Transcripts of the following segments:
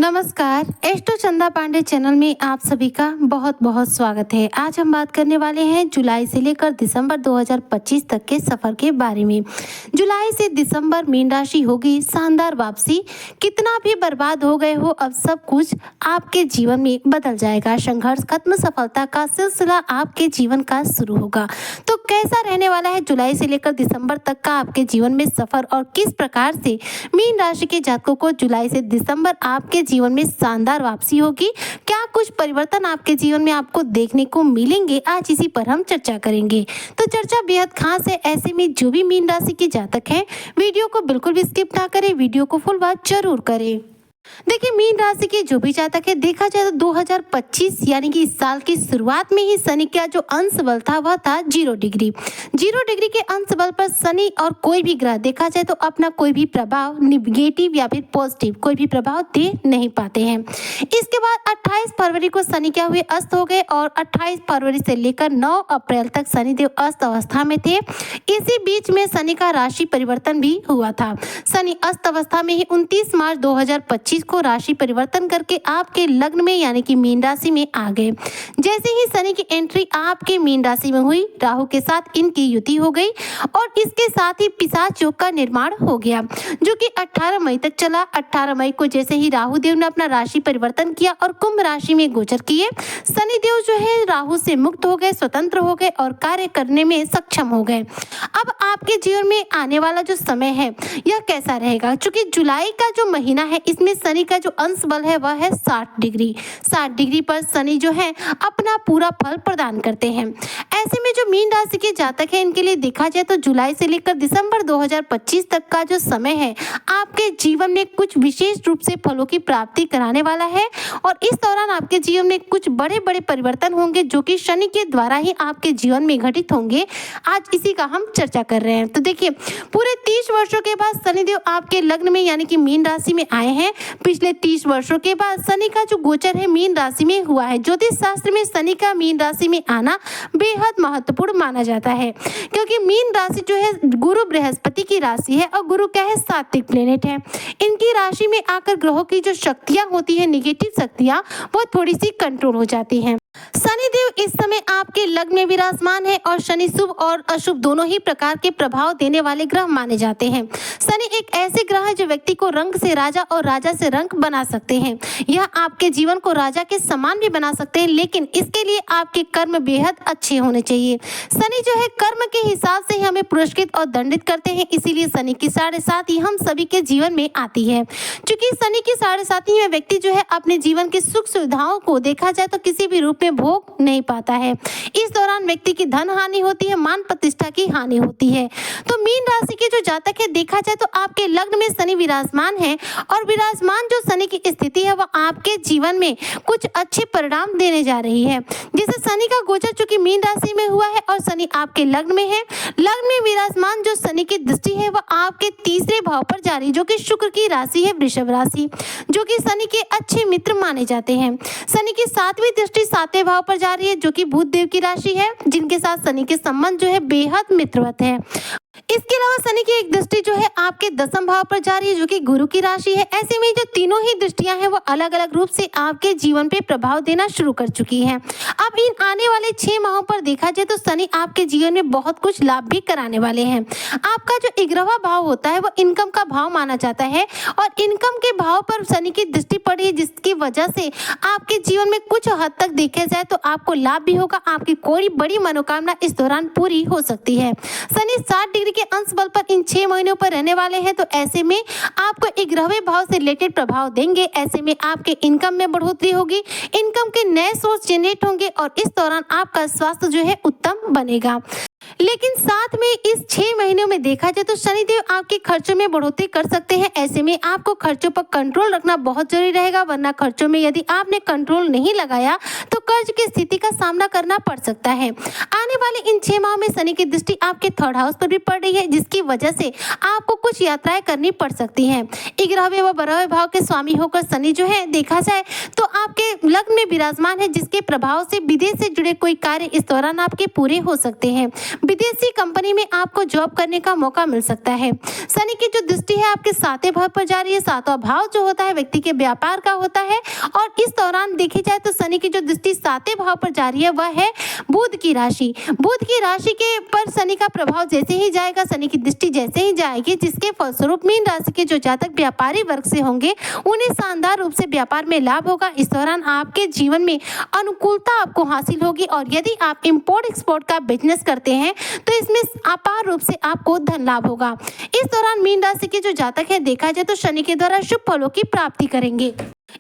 नमस्कार। एस्ट्रो चंदा पांडे चैनल में आप सभी का बहुत बहुत स्वागत है। आज हम बात करने वाले हैं जुलाई से लेकर दिसंबर 2025 तक के सफर के बारे में। जुलाई से दिसंबर मीन राशि होगी शानदार वापसी। कितना भी बर्बाद हो गए हो, अब सब कुछ आपके जीवन में बदल जाएगा। संघर्ष खत्म, सफलता का सिलसिला आपके जीवन का शुरू होगा। तो कैसा रहने वाला है जुलाई से लेकर दिसंबर तक का आपके जीवन में सफर, और किस प्रकार से मीन राशि के जातकों को जुलाई से दिसंबर आपके जीवन में शानदार वापसी होगी, क्या कुछ परिवर्तन आपके जीवन में आपको देखने को मिलेंगे, आज इसी पर हम चर्चा करेंगे। तो चर्चा बेहद खास है। ऐसे में जो भी मीन राशि के जातक हैं, वीडियो को बिल्कुल भी स्किप ना करें, वीडियो को फुल वॉच जरूर करें। देखिए, मीन राशि के जो भी जातक है, देखा जाए तो 2025 यानी कि इस साल की शुरुआत में ही शनि का जो अंश बल था वह था 0 डिग्री। 0 डिग्री के अंश बल पर शनि और कोई भी ग्रह देखा जाए तो अपना कोई भी प्रभाव, निगेटिव या फिर पॉजिटिव कोई भी प्रभाव दे नहीं पाते हैं। इसके बाद 28 फरवरी को शनि क्या हुए, अस्त हो गए, और 28 फरवरी से लेकर 9 अप्रैल तक शनिदेव अस्त अवस्था में थे। इसी बीच में शनि का राशि परिवर्तन भी हुआ था। शनि अस्त अवस्था में ही 29 मार्च 2025 को राशि परिवर्तन करके आपके लग्न में यानी कि मीन राशि में आ गए। जैसे ही शनि की एंट्री आपके मीन राशि में हुई, राहु के साथ इनकी युति हो गई और इसके साथ ही पिशाच योग का निर्माण हो गया, जो कि 18 मई तक चला। 18 मई को जैसे ही राहु देव ने अपना राशि परिवर्तन किया और कुंभ राशि में गोचर किए, शनि देव जो है राहु से मुक्त हो गए, स्वतंत्र हो गए और कार्य करने में सक्षम हो गए। अब आपके जीवन में आने वाला जो समय है यह कैसा रहेगा, क्योंकि जुलाई का जो महीना है इसमें शनि का जो अंश बल है वह है 60 डिग्री। 60 डिग्री पर शनि जो है अपना पूरा फल प्रदान करते हैं। ऐसे में जो मीन राशि के जातक हैं, इनके लिए देखा जाए तो जुलाई से लेकर दिसंबर 2025 तक का जो समय है आपके जीवन में कुछ विशेष रूप से फलों की प्राप्ति कराने वाला है, और इस दौरान आपके जीवन में कुछ बड़े बड़े परिवर्तन होंगे जो कि शनि के द्वारा ही आपके जीवन में घटित होंगे। आज इसी का हम चर्चा कर रहे हैं। तो देखिए, पूरे 30 वर्षों के बाद शनिदेव आपके लग्न में यानी कि मीन राशि में आए हैं। पिछले 30 वर्षों के बाद शनि का जो गोचर है मीन राशि में हुआ है। ज्योतिष शास्त्र में शनि का मीन राशि में आना बेहद महत्वपूर्ण माना जाता है, क्योंकि मीन राशि जो है गुरु बृहस्पति की राशि है और गुरु क्या है, सात्विक प्लेनेट है। इनकी राशि में आकर ग्रहों की जो शक्तियां होती है, निगेटिव शक्तियां, वो थोड़ी सी कंट्रोल हो जाती हैं। शनिदेव इस समय आपके लग्न में विराजमान है और शनि शुभ और अशुभ दोनों ही प्रकार के प्रभाव देने वाले ग्रह माने जाते हैं। शनि एक ऐसे ग्रह है जो व्यक्ति को रंग से राजा और राजा से रंग बना सकते हैं। यह आपके जीवन को राजा के समान भी बना सकते हैं, लेकिन इसके लिए आपके कर्म बेहद अच्छे होने चाहिए। शनि जो है कर्म के हिसाब से ही हमें पुरस्कृत और दंडित करते हैं, इसीलिए शनि की 7.5 हम सभी के जीवन में आती है। क्योंकि शनि की 7.5 में व्यक्ति जो है अपने जीवन की सुख सुविधाओं को देखा जाए तो किसी भी रूप में भोग नहीं पाता है। इस दौरान व्यक्ति की धन हानि होती है, मान प्रतिष्ठा की हानि होती है। तो मीन राशि के जो जातक है, देखा जाए तो आपके लग्न में शनि विराजमान है, और विराजमान जो शनि की स्थिति है वह आपके जीवन में कुछ अच्छे परिणाम देने जा रही है। जैसे शनि का गोचर चूंकि मीन राशि में हुआ है और शनि आपके लग्न में है, लग्न में विराजमान जो शनि की दृष्टि है वह आपके तीसरे भाव पर जा रही, जो कि शुक्र की राशि है, वृषभ राशि, जो कि शनि के अच्छे मित्र माने जाते हैं। शनि की 7वीं दृष्टि 7वें भाव पर जा रही है, जो कि बुध देव की राशि है, जिनके साथ शनि के संबंध जो है बेहद मित्रवत है। इसके अलावा शनि की एक दृष्टि जो है आपके 10वें भाव पर जा रही है, जो कि गुरु की राशि है। ऐसे में जो तीनों ही दृष्टियां हैं वो अलग अलग रूप से आपके जीवन पे प्रभाव देना शुरू कर चुकी हैं। अब इन आने वाले 6 माहों पर देखा जाए तो शनि आपके जीवन में बहुत कुछ लाभ भी कराने वाले हैं। आपका जो 11वां भाव होता है वो इनकम का भाव माना जाता है, और इनकम के भाव पर शनि की दृष्टि पड़ी है, जिसकी वजह से आपके जीवन में कुछ हद तक देखा जाए तो आपको लाभ भी होगा। आपकी कोई बड़ी मनोकामना इस दौरान पूरी हो सकती है। शनि 60 डिग्री के अंश बल पर इन 6 महीनों पर रहने वाले हैं, तो ऐसे में आपको 11वें भाव से रिलेटेड प्रभाव देंगे। ऐसे में आपके इनकम में बढ़ोतरी होगी, इनकम के नए सोर्स जनरेट होंगे, और इस दौरान आपका स्वास्थ्य जो है उत्तम बनेगा। लेकिन साथ में इस 6 महीनों में देखा जाए तो शनिदेव आपके खर्चों में बढ़ोतरी कर सकते हैं। ऐसे में आपको खर्चों पर कंट्रोल रखना बहुत जरूरी रहेगा, वरना खर्चों में यदि आपने कंट्रोल नहीं लगाया तो कर्ज की स्थिति का सामना करना पड़ सकता है। आने वाले इन 6 माह में शनि की दृष्टि आपके 3rd हाउस पर भी पड़ रही है, जिसकी वजह से आपको कुछ यात्राएं करनी पड़ सकती हैं। 11वें व 12वें भाव के स्वामी होकर शनि जो है देखा जाए तो आपके लग्न में विराजमान है, जिसके प्रभाव से विदेश से जुड़े कोई कार्य इस दौरान आपके पूरे हो सकते हैं। विदेशी कंपनी में आपको जॉब करने का मौका मिल सकता है। शनि की जो दृष्टि है आपके 7वें भाव पर जा रही है। 7वां भाव जो होता है व्यक्ति के व्यापार का होता है और इस दौरान देखी जाए तो शनि की जो दृष्टि 7वें भाव पर जा रही है वह है बुध की राशि। बुध की राशि के पर शनि का प्रभाव जैसे ही जाएगा, शनि की दृष्टि जैसे ही जाएगी, जिसके फलस्वरूप मीन राशि के जो जातक व्यापारी वर्ग से होंगे उन्हें शानदार रूप से व्यापार में लाभ होगा। इस दौरान आपके जीवन में अनुकूलता आपको हासिल होगी और यदि आप इंपोर्ट एक्सपोर्ट का बिजनेस करते हैं तो इसमें अपार रूप से आपको धन लाभ होगा। इस दौरान मीन राशि के जो जातक है देखा जाए तो शनि के द्वारा शुभ फलों की प्राप्ति करेंगे।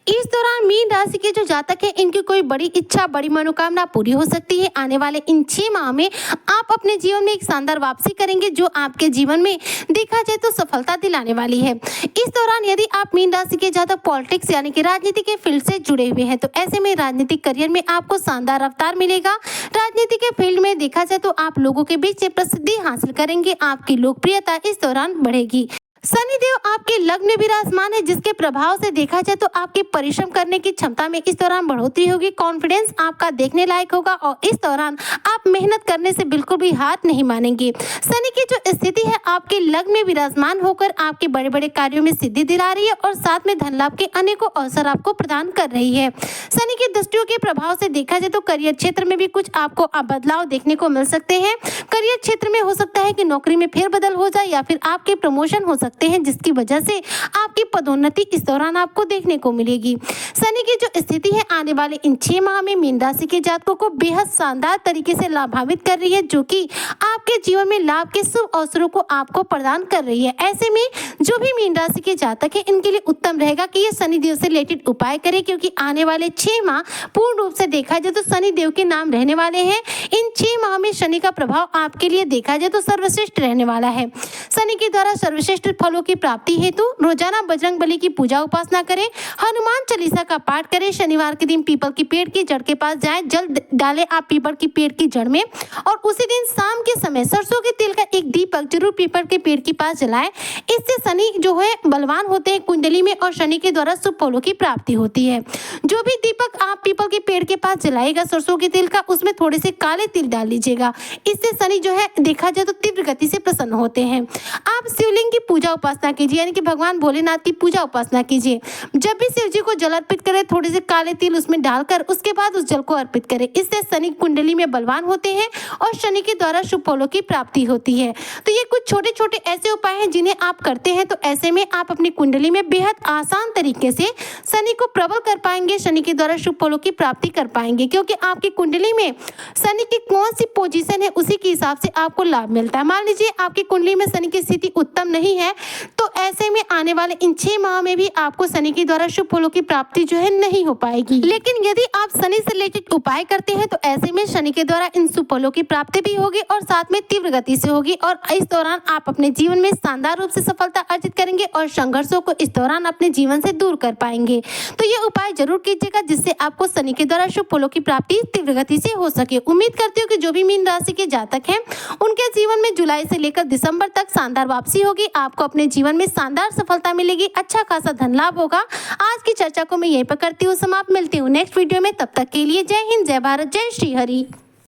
इस दौरान मीन राशि के जो जातक है इनकी कोई बड़ी इच्छा, बड़ी मनोकामना पूरी हो सकती है। आने वाले इन 6 माह में आप अपने जीवन में एक शानदार वापसी करेंगे जो आपके जीवन में देखा जाए तो सफलता दिलाने वाली है। इस दौरान यदि आप मीन राशि के जातक पॉलिटिक्स यानी कि राजनीति के फील्ड से जुड़े हुए हैं तो ऐसे में राजनीतिक करियर में आपको शानदार अवतार मिलेगा। राजनीति के फील्ड में देखा जाए तो आप लोगों के बीच प्रसिद्धि हासिल करेंगे। आपकी लोकप्रियता इस दौरान बढ़ेगी। शनि देव आपके लग्न में विराजमान है, जिसके प्रभाव से देखा जाए तो आपके परिश्रम करने की क्षमता में इस दौरान बढ़ोतरी होगी। कॉन्फिडेंस आपका देखने लायक होगा और इस दौरान आप मेहनत करने से बिल्कुल भी हार नहीं मानेंगे। शनि की जो स्थिति है आपके लग्न में विराजमान होकर आपके बड़े बड़े कार्यों में सिद्धि दिला रही है और साथ में धन लाभ के अनेकों अवसर आपको प्रदान कर रही है। शनि की दृष्टियों के प्रभाव से देखा जाए तो करियर क्षेत्र में भी कुछ आपको बदलाव देखने को मिल सकते हैं। करियर क्षेत्र में हो सकता है कि नौकरी में फेरबदल हो जाए या फिर आपके प्रमोशन हो सकते हैं, जिसकी वजह से आपकी पदोन्नति इस दौरान आपको देखने को मिलेगी। शनि की जो स्थिति है आने वाले इन 6 माह में मीन राशि के जातकों को बेहद शानदार तरीके से लाभान्वित कर रही है, जो कि आपके जीवन में लाभ के शुभ अवसरों को आपको प्रदान कर रही है। ऐसे में जो भी मीन राशि के जातक है इनके लिए उत्तम रहेगा कि ये शनि देव से रिलेटेड उपाय करें, क्योंकि आने वाले 6 माह पूर्ण रूप से देखा जाए तो शनि देव के नाम रहने वाले हैं। इन 6 माह में शनि का प्रभाव आपके लिए देखा जाए तो सर्वश्रेष्ठ रहने वाला है। शनि के द्वारा सर्वश्रेष्ठ फलों की प्राप्ति हेतु रोजाना बजरंग बली की पूजा उपासना करें, हनुमान चालीसा का पाठ करें। शनिवार के दिन पीपल की पेड़ की जड़ के पास जाएं, जल डालें आप पीपल की पेड़ की जड़ में और उसी दिन शाम के समय सरसों के तेल का एक दीपक जरूर पीपल के पेड़ के पास जलाएं। इससे शनि जो है बलवान होते हैं कुंडली में और शनि के द्वारा शुभ फलों की प्राप्ति होती है। जो भी दीपक आप पीपल के पेड़ के पास जलाएगा सरसों के तेल का, उसमें थोड़े से काले तिल डाल लीजिएगा। इससे शनि जो है देखा जाए तो तीव्र गति से प्रसन्न होते हैं। आप शिवलिंग की पूजा उपासना कीजिए, यानी कि भगवान भोलेनाथ की पूजा उपासना कीजिए। जब भी शिव जी को जल अर्पित करें थोड़े से काले तिल उसमें डालकर उसके बाद उस जल को अर्पित करें। इससे शनि कुंडली में बलवान होते हैं और शनि के द्वारा शुभ फलों की प्राप्ति होती है। तो ये कुछ छोटे छोटे ऐसे उपाय हैं जिन्हें आप करते हैं तो ऐसे में आप अपनी कुंडली में बेहद आसान तरीके से शनि को प्रबल कर पाएंगे, शनि के द्वारा शुभ फलों की प्राप्ति कर पाएंगे। क्योंकि आपकी कुंडली में शनि की कौन सी पोजीशन है उसी के हिसाब से आपको लाभ मिलता है। मान लीजिए आपकी कुंडली में शनि की स्थिति उत्तम नहीं है तो ऐसे में आने वाले इन 6 माह में भी आपको शनि के द्वारा शुभ फलों की प्राप्ति जो है नहीं हो पाएगी। लेकिन यदि आप शनि से रिलेटेड उपाय करते हैं तो ऐसे में शनि के द्वारा इन शुभ फलों की प्राप्ति भी होगी और साथ में तीव्र गति से होगी और इस दौरान आप अपने जीवन में शानदार रूप से सफलता अर्जित करेंगे और संघर्षों को इस दौरान अपने जीवन से दूर कर पाएंगे। तो ये उपाय जरूर कीजिएगा जिससे आपको शनि के द्वारा शुभ फलों की प्राप्ति तीव्र गति से हो सके। उम्मीद करती हूँ कि जो भी मीन राशि के जातक हैं उनके जीवन में जुलाई से लेकर दिसंबर तक शानदार वापसी होगी। आपको अपने जीवन में शानदार सफलता मिलेगी, अच्छा खासा धन लाभ होगा। आज की चर्चा को मैं यहीं पर करती हूँ समाप्त। मिलती हूँ नेक्स्ट वीडियो में, तब तक के लिए जय हिंद, जय भारत, जय श्री हरि।